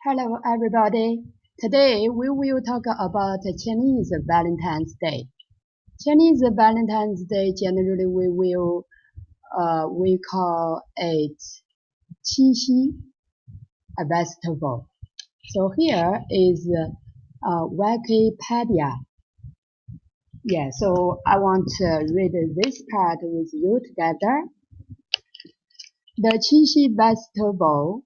Hello, everybody. Today we will talk about Chinese Valentine's Day. Chinese Valentine's Day generally we call it 七夕, a festival. So here is Wikipedia. Yeah, so I want to read this part with you together. The 七夕 festival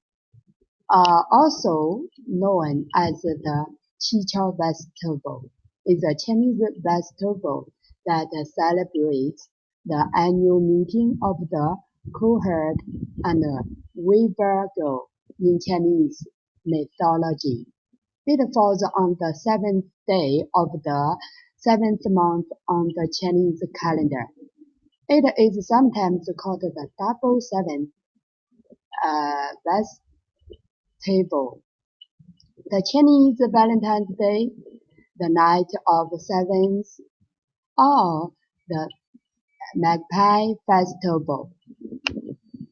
also known as the Qiqiao Festival, is a Chinese festival that celebrates the annual meeting of the cowherd and weaver girl in Chinese mythology. It falls on the seventh day of the seventh month on the Chinese calendar. It is sometimes called the Double Seven Festival. The Chinese Valentine's Day, the Night of Sevens, or the Magpie Festival.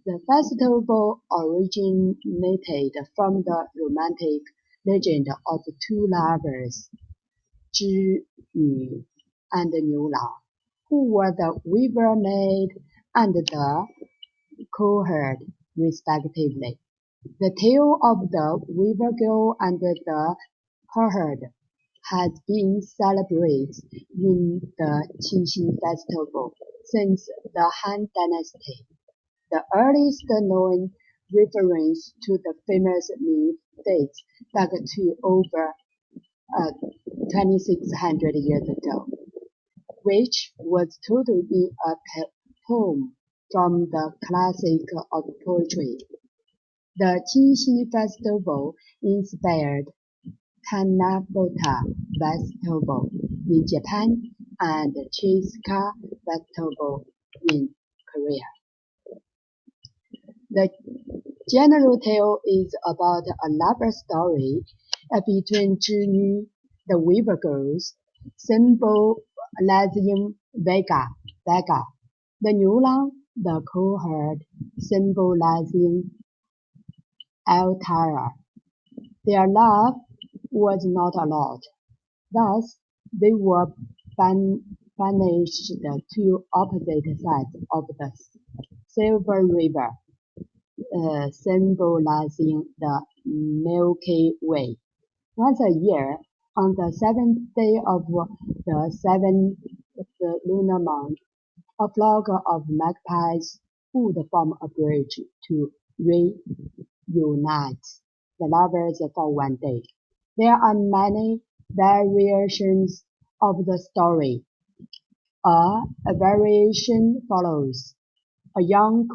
The festival originated from the romantic legend of two lovers, 织女 and 牛郎, who were the weaver maid and the cowherd, respectively. The tale of the weaver girl and the cowherd has been celebrated in the Qixi festival since the Han Dynasty. The earliest known reference to the famous myth dates back to over 2600 years ago, which was told in a poem from the classic of poetry. The Qixi festival inspired Tanabata Festival in Japan and Chiska Festival in Korea. The general tale is about a love story between 织女, the weaver girls, symbolizing Vega, the 牛郎, the cowherd, symbolizing Altara. Their love was not allowed. Thus, they were banished to opposite sides of the Silver River, symbolizing the Milky Way. Once a year, on the seventh day of the seventh lunar month, a flock of magpies would form a bridge to reunite the lovers for one day. There are many variations of the story. A variation follows. A young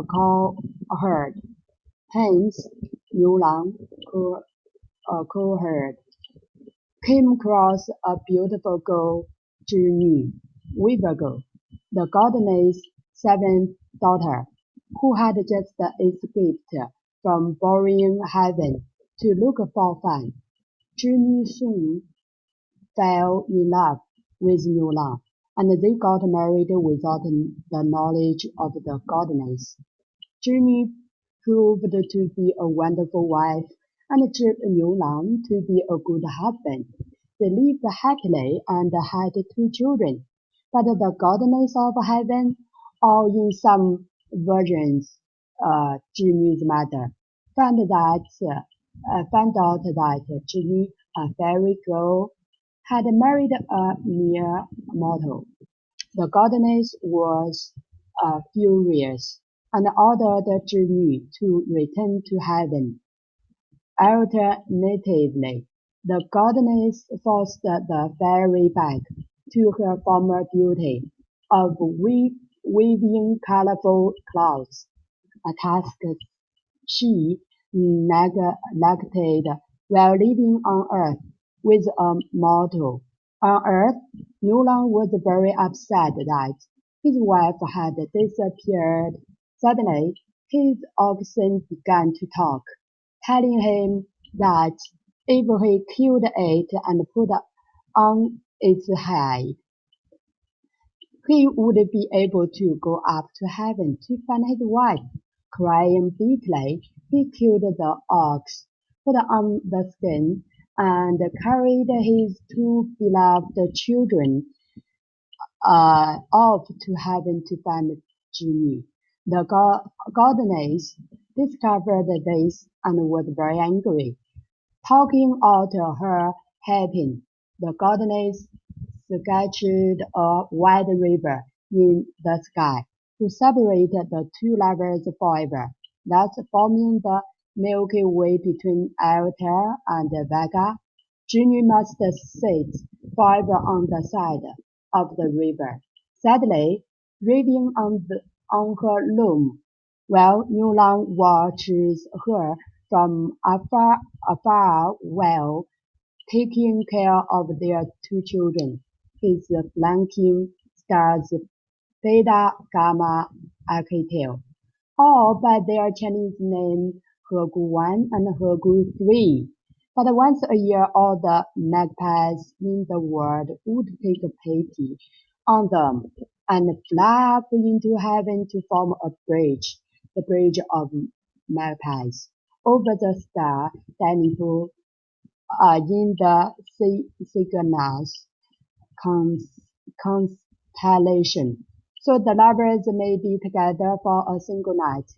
cowherd, hence 牛郎 cowherd, came across a beautiful girl, 织女 weaver girl, the goddess' seventh daughter, who had just escaped from boring heaven to look for fun. 织女 soon fell in love with 牛郎, and they got married without the knowledge of the goddess. 织女 proved to be a wonderful wife, and 牛郎 to be a good husband. They lived happily and had two children. But the goddess of heaven, or in some versions, 织女's mother, found out that 织女, a fairy girl, had married a mere mortal. The goddess was furious and ordered 织女 to return to heaven. Alternatively, the goddess forced the fairy back to her former duty of weaving colorful clouds, a task she neglected while living on earth with a mortal. On earth, 牛郎 was very upset that his wife had disappeared. Suddenly, his oxen began to talk, telling him that if he killed it and put on its hide, he would be able to go up to heaven to find his wife. Crying bitterly, he killed the ox, put on the skin, and carried his two beloved children off to heaven to find Jimmy. The goddess discovered this and was very angry. Talking out her happiness, the goddess sketched a wide river in the sky to separate the two lovers forever, thus forming the Milky Way between Altair and Vega. Ginny must sit forever on the side of the river, sadly riding on her loom, while Newland watches her from afar while taking care of their two children, his flanking stars Beta, Gamma, Alcatel, all by their Chinese name Hegu 1 and Hegu 3. But once a year all the magpies in the world would take pity on them and fly up into heaven to form a bridge, the bridge of magpies, over the star Daniel in the Cygnus cons- constellation. So the lovers may be together for a single night,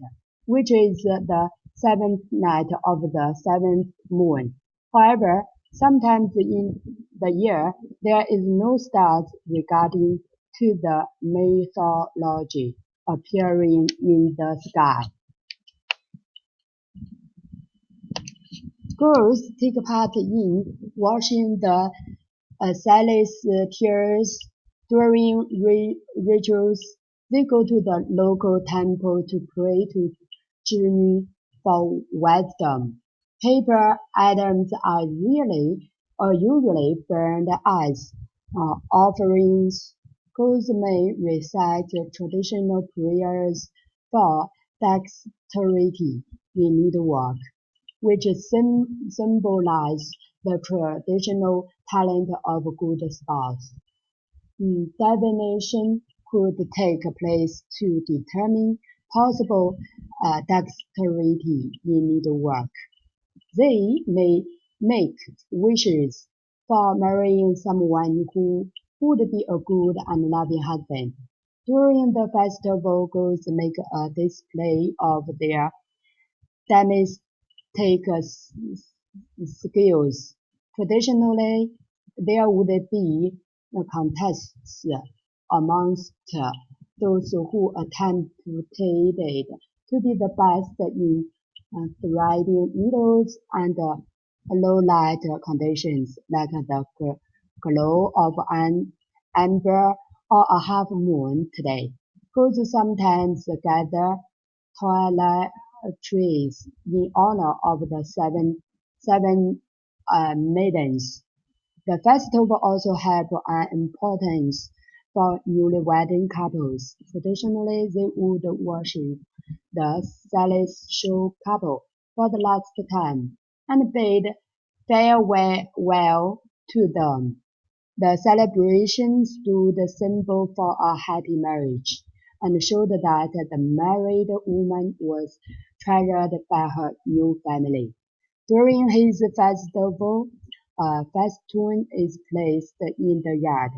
which is the seventh night of the seventh moon. However, sometimes in the year there is no stars regarding to the mythology appearing in the sky. Girls take part in washing the celestials during rituals. They go to the local temple to pray to Jimmy for wisdom. Paper items are usually burned as offerings. Girls may recite traditional prayers for dexterity in needlework, which symbolize the traditional talent of good spouse. Divination could take place to determine possible dexterity in needlework. They may make wishes for marrying someone who would be a good and loving husband. During the festival, girls make a display of their domestic skills. Traditionally, there would be contests amongst those who attempted to be the best in threading needles under low light conditions like the glow of an amber or a half moon today. Girls sometimes gather toiletries in honor of the seven maidens. The festival also had an importance for newly-wedded couples. Traditionally, they would worship the celestial couple for the last time and bid farewell to them. The celebration stood symbol for a happy marriage and showed that the married woman was treasured by her new family. During his festival, a festoon is placed in the yard.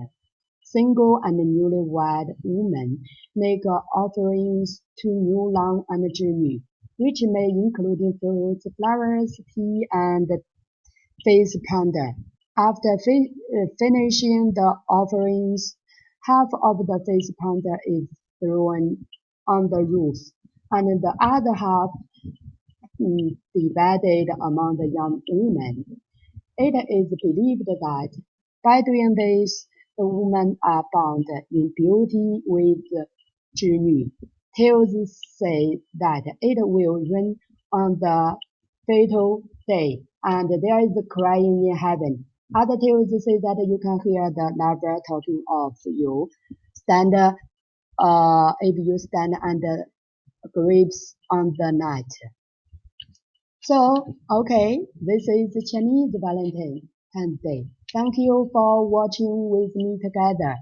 Single and newlywed women make offerings to New Lang and Jimmy, which may include fruits, flowers, tea, and face powder. After finishing the offerings, half of the face powder is thrown on the roof, and the other half divided among the young women. It is believed that by doing this, the women are bound in beauty with Zhi. Tales say that it will rain on the fatal day, and there is crying in heaven. Other tales say that you can hear the lover talking of you. Stand, if you stand under grapes on the night. So, okay, this is Chinese Valentine Day. Thank you for watching with me together.